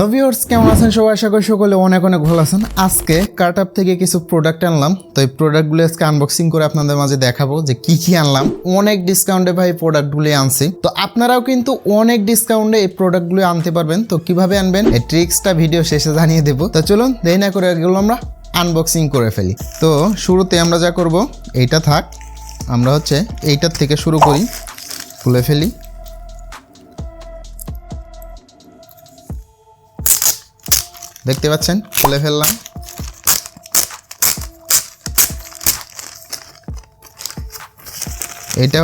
Hello viewers, কেমন আছেন সবাই? আশা করি সকলে অনেক ভালো আছেন। আজকে কার্টআপ থেকে কিছু প্রোডাক্ট আনলাম, তো এই প্রোডাক্টগুলো আজকে আনবক্সিং করে আপনাদের মাঝে দেখাবো যে কি আনলাম। অনেক ডিসকাউন্টে ভাই প্রোডাক্টগুলো আনছি, তো আপনারাও কিন্তু অনেক ডিসকাউন্টে এই প্রোডাক্টগুলো আনতে পারবেন। তো কিভাবে আনবেন এই ট্রিক্সটা ভিডিও শেষে জানিয়ে দেবো। তো চলুন দেরি না করে এগুলো আমরা আনবক্সিং করে ফেলি। তো শুরুতে আমরা যা করব, এইটা থাক, আমরা এইটার থেকে শুরু করি, খুলে ফেলি। দেখতে পাচ্ছেন, খুলে ফেললাম। এটা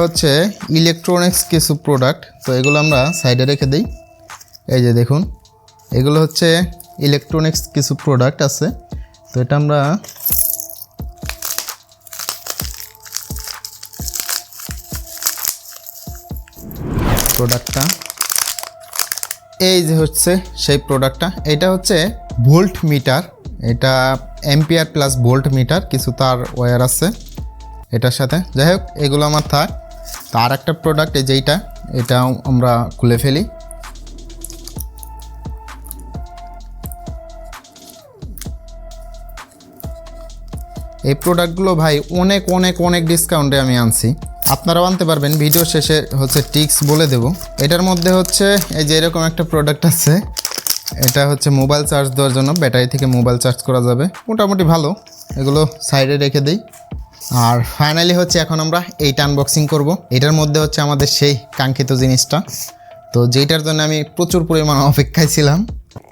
ইলেকট্রনিক্স কিছু প্রোডাক্ট, তো এগুলো আমরা সাইডে রেখে দিই। এই যে দেখুন, এগুলো ইলেকট্রনিক্স কিছু প্রোডাক্ট আছে। তো এটা আমরা প্রোডাক্টটা, এই যে সেই প্রোডাক্টটা, এটা ভোল্ট মিটার। এটা এম্পিয়ার প্লাস ভোল্ট মিটার, কিছু তার ওয়্যার আছে এটার সাথে। যাই হোক, এগুলো আমার থাক। তার একটা প্রোডাক্ট এই যেইটা, এটাও আমরা খুলে ফেলি। এই প্রোডাক্টগুলো ভাই অনেক ডিসকাউন্টে আমি আনছি, আপনারাও আনতে পারবেন। ভিডিও শেষে টিক্স বলে দেব। এটার মধ্যে এই যে এরকম একটা প্রোডাক্ট আছে, এটা মোবাইল চার্জ দেওয়ার জন্য, ব্যাটারি থেকে মোবাইল চার্জ করা যাবে, মোটামুটি ভালো। এগুলো সাইডে রেখে দিই। আর ফাইনালি এখন আমরা এইটা আনবক্সিং করব। এটার মধ্যে আমাদের সেই কাঙ্ক্ষিত জিনিসটা, তো যেটার জন্য আমি প্রচুর পরিমাণে অপেক্ষায় ছিলাম,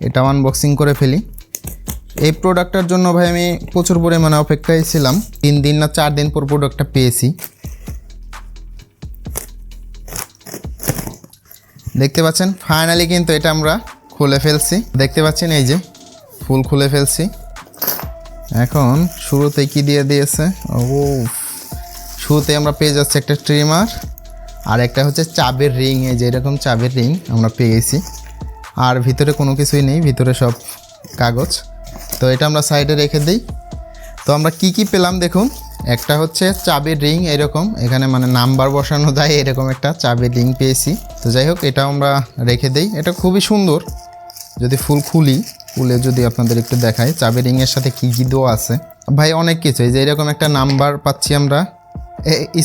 এটা আনবক্সিং করে ফেলি। এই প্রোডাক্টটার জন্য ভাই আমি প্রচুর পরিমাণে অপেক্ষায় ছিলাম। 3 দিন না 4 দিন পর প্রোডাক্টটা পেয়েছি। দেখতে পাচ্ছেন, ফাইনালি কিন্তু এটা আমরা খুলে ফেলছি। দেখতে পাচ্ছেন, এই যে ফুল খুলে ফেলছি। এখন শুরুতে কি দিয়ে দিয়েছে, শুরুতে আমরা পেয়ে যাচ্ছি একটা ট্রিমার, আর একটা চাবির রিং। এই যে এরকম চাবির রিং আমরা পেয়ে গেছি। আর ভিতরে কোনো কিছুই নেই, ভিতরে সব কাগজ। তো এটা আমরা সাইডে রেখে দিই। তো আমরা কি পেলাম দেখুন, একটা চাবির রিং, এরকম এখানে নাম্বার বসানো যায়, এরকম একটা চাবির রিং পেয়েছি। তো যাই হোক, এটা আমরা রেখে দিই। এটা খুবই সুন্দর। যদি খুলে যদি আপনাদের একটু দেখাই, চাবির রিংয়ের সাথে কি দেওয়া আছে ভাই, অনেক কিছু। এই যে এরকম একটা নাম্বার পাচ্ছি আমরা,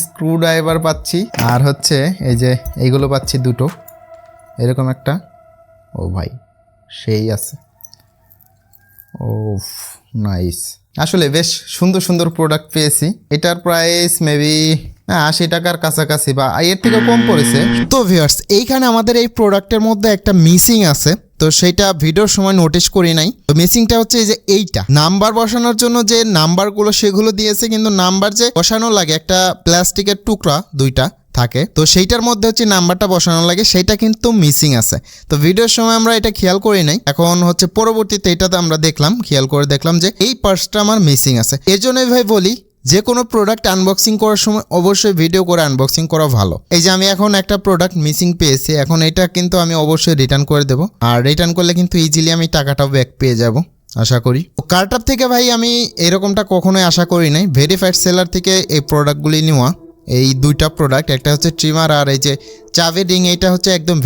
স্ক্রু ড্রাইভার পাচ্ছি, আর এই যে এইগুলো পাচ্ছি দুটো, এরকম একটা। ও ভাই, সেই আছে। ও নাইস, আসলে বেশ সুন্দর প্রোডাক্ট পেয়েছি। এটার প্রাইস মেবি 80 টাকার কাছাকাছি, বা এর থেকে কম পড়েছে। তো ভিউয়ার্স, এইখানে আমাদের এই প্রোডাক্টের মধ্যে একটা মিসিং আছে, তো সেইটা ভিডিওর সময় নোটিস করি নাই। তো মিসিংটা এই যে এইটা নাম্বার বসানোর জন্য যে নাম্বারগুলো সেগুলো দিয়েছে, কিন্তু নাম্বার যে বসানো লাগে একটা প্লাস্টিকের টুকরা দুইটা থাকে, তো সেইটার মধ্যে নাম্বারটা বসানো লাগে, সেইটা কিন্তু মিসিং আছে। তো ভিডিওর সময় আমরা এটা খেয়াল করি নাই। এখন পরবর্তীতে এটাতে আমরা খেয়াল করে দেখলাম যে এই পার্টসটা আমার মিসিং আছে। এর জন্যই ভাই বলি, যে কোনো প্রোডাক্ট আনবক্সিং করার সময় অবশ্যই ভিডিও করে আনবক্সিং করা ভালো। এই যে আমি এখন একটা প্রোডাক্ট মিসিং পেয়েছি, এখন এটা কিন্তু আমি অবশ্যই রিটার্ন করে দেবো। আর রিটার্ন করলে কিন্তু ইজিলি আমি টাকাটাও ব্যাক পেয়ে যাব আশা করি। কার্টআপ থেকে ভাই আমি এরকমটা কখনোই আশা করি নাই। ভেরিফাইড সেলার থেকে এই প্রোডাক্টগুলি নেওয়া, এই দুইটা প্রোডাক্ট, একটা ট্রিমার আর এই যে চাবির রিং, এইটা একদম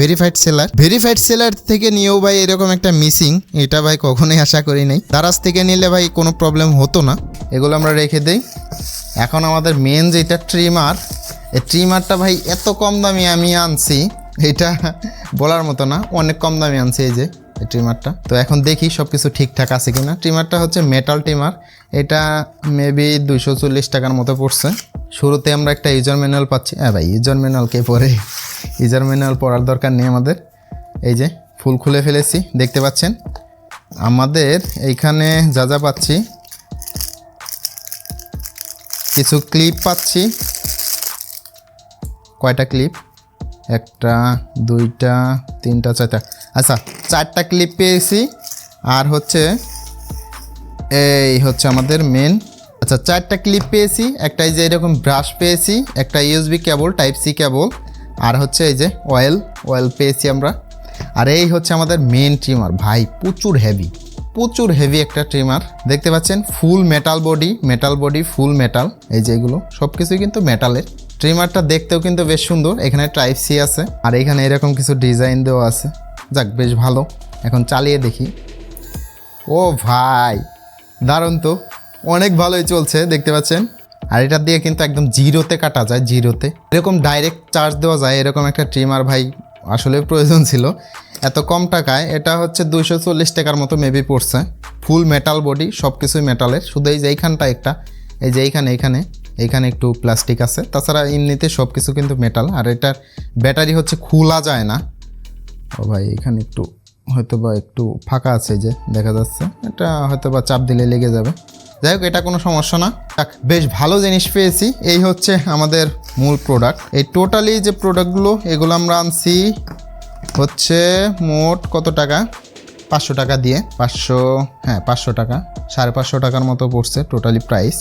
ভেরিফাইড সেলার থেকে নিয়েও ভাই এরকম একটা মিসিং, এটা ভাই কখনোই আশা করি নাই। দারাজ থেকে নিলে ভাই কোনো প্রবলেম হতো না। এগুলো আমরা রেখে দেই। এখন আমাদের মেন যেটা ট্রিমার, এই ট্রিমারটা ভাই এত কম দামি আমি আনছি, এটা বলার মতো না, অনেক কম দামি আনছি এই যে এই ট্রিমারটা। তো এখন দেখি সব কিছু ঠিকঠাক আছে কিনা। ট্রিমারটা মেটাল ট্রিমার, এটা মেবি 240 টাকার মতো পড়ছে। শুরুতে আমরা একটা ইউজার ম্যানুয়াল পাচ্ছি। ভাই ইউজার ম্যানুয়াল কে পড়ে, ইউজার ম্যানুয়াল পড়ার দরকার নেই আমাদের। এই যে ফুল খুলে ফেলেছি, দেখতে পাচ্ছেন। আমাদের এইখানে যা পাচ্ছি, কিছু ক্লিপ পাচ্ছি। কয়টা ক্লিপ, 1টা 2টা 3টা 4টা, আচ্ছা 4টা ক্লিপ পেয়েছি। আর এই আমাদের মেন, আচ্ছা 4টা ক্লিপ পেয়েছি। একটা এই যে এরকম ব্রাশ পেয়েছি, একটা USB cable, type C cable, আর এই যে অয়েল পেয়েছি আমরা। আর এই আমাদের মেন ট্রিমার। ভাই প্রচুর হেভি একটা ট্রিমার, দেখতে পাচ্ছেন। ফুল মেটাল বডি ফুল মেটাল। এই যে এগুলো সব কিছুই কিন্তু মেটালের। ট্রিমারটা দেখতেও কিন্তু বেশ সুন্দর। এখানে টাইপ সি আছে, আর এখানে এরকম কিছু ডিজাইন দেওয়া আছে। যাক, বেশ ভালো। এখন চালিয়ে দেখি। ও ভাই দারুণ তো, অনেক ভালোই চলছে দেখতে পাচ্ছেন। আর এটা দিয়ে কিন্তু একদম জিরোতে কাটা যায়, জিরোতে এরকম ডাইরেক্ট চার্জ দেওয়া যায়। এরকম একটা ট্রিমার ভাই আসলে প্রয়োজন ছিল এত কম টাকায়। এটা হচ্ছে 240 টাকার মতো মেবি পড়ছে। ফুল মেটাল বডি, সব কিছুই মেটালের, শুধু এই যে এইখানটা একটা, এই যে এইখানে একটু প্লাস্টিক আছে, তাছাড়া এমনিতে সব কিছু কিন্তু মেটাল। আর এটার ব্যাটারি হচ্ছে খোলা যায় না। ও ভাই এখানে একটু হয়তো বা একটু ফাঁকা আছে, যে দেখা যাচ্ছে, এটা হয়তো বা চাপ দিলে লেগে যাবে। যাই হোক, এটা কোনো সমস্যা না। বেশ ভালো জিনিস পেয়েছি। এই হচ্ছে আমাদের মূল প্রোডাক্ট। এই টোটালি যে প্রোডাক্টগুলো এগুলো আমরা আনছি হচ্ছে মোট কত টাকা, 500 টাকা দিয়ে, 500 টাকা, 550 টাকার মতো পড়ছে টোটালি প্রাইস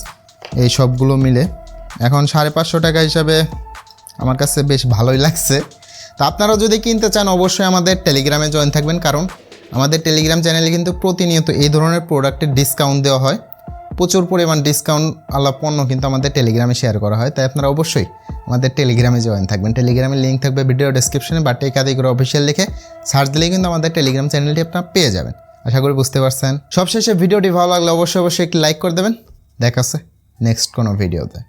এই সবগুলো মিলে। এখন 550 টাকা হিসাবে আমার কাছে বেশ ভালোই লাগছে। তো আপনারা যদি কিনতে চান অবশ্যই আমাদের টেলিগ্রামে জয়েন থাকবেন, কারণ আমাদের টেলিগ্রাম চ্যানেলে কিন্তু প্রতিনিয়ত এই ধরনের প্রোডাক্টের ডিসকাউন্ট দেওয়া হয়। প্রচুর পরিমাণ ডিসকাউন্ট আলা পণ্য কিন্তু আমাদের টেলিগ্রামে শেয়ার করা হয়। তাই আপনারা অবশ্যই আমাদের টেলিগ্রামে জয়েন থাকবেন। টেলিগ্রামের লিঙ্ক থাকবে ভিডিও ডেসক্রিপশনে, বা টেকাদিগুলো অফিসিয়াল লিখে সার্চ দিলেই কিন্তু আমাদের টেলিগ্রাম চ্যানেলটি আপনারা পেয়ে যাবেন। আশা করি বুঝতে পারছেন। সবশেষে ভিডিওটি ভালো লাগলে অবশ্যই একটি লাইক করে দেবেন। দেখা হচ্ছে নেক্সট কোনো ভিডিওতে।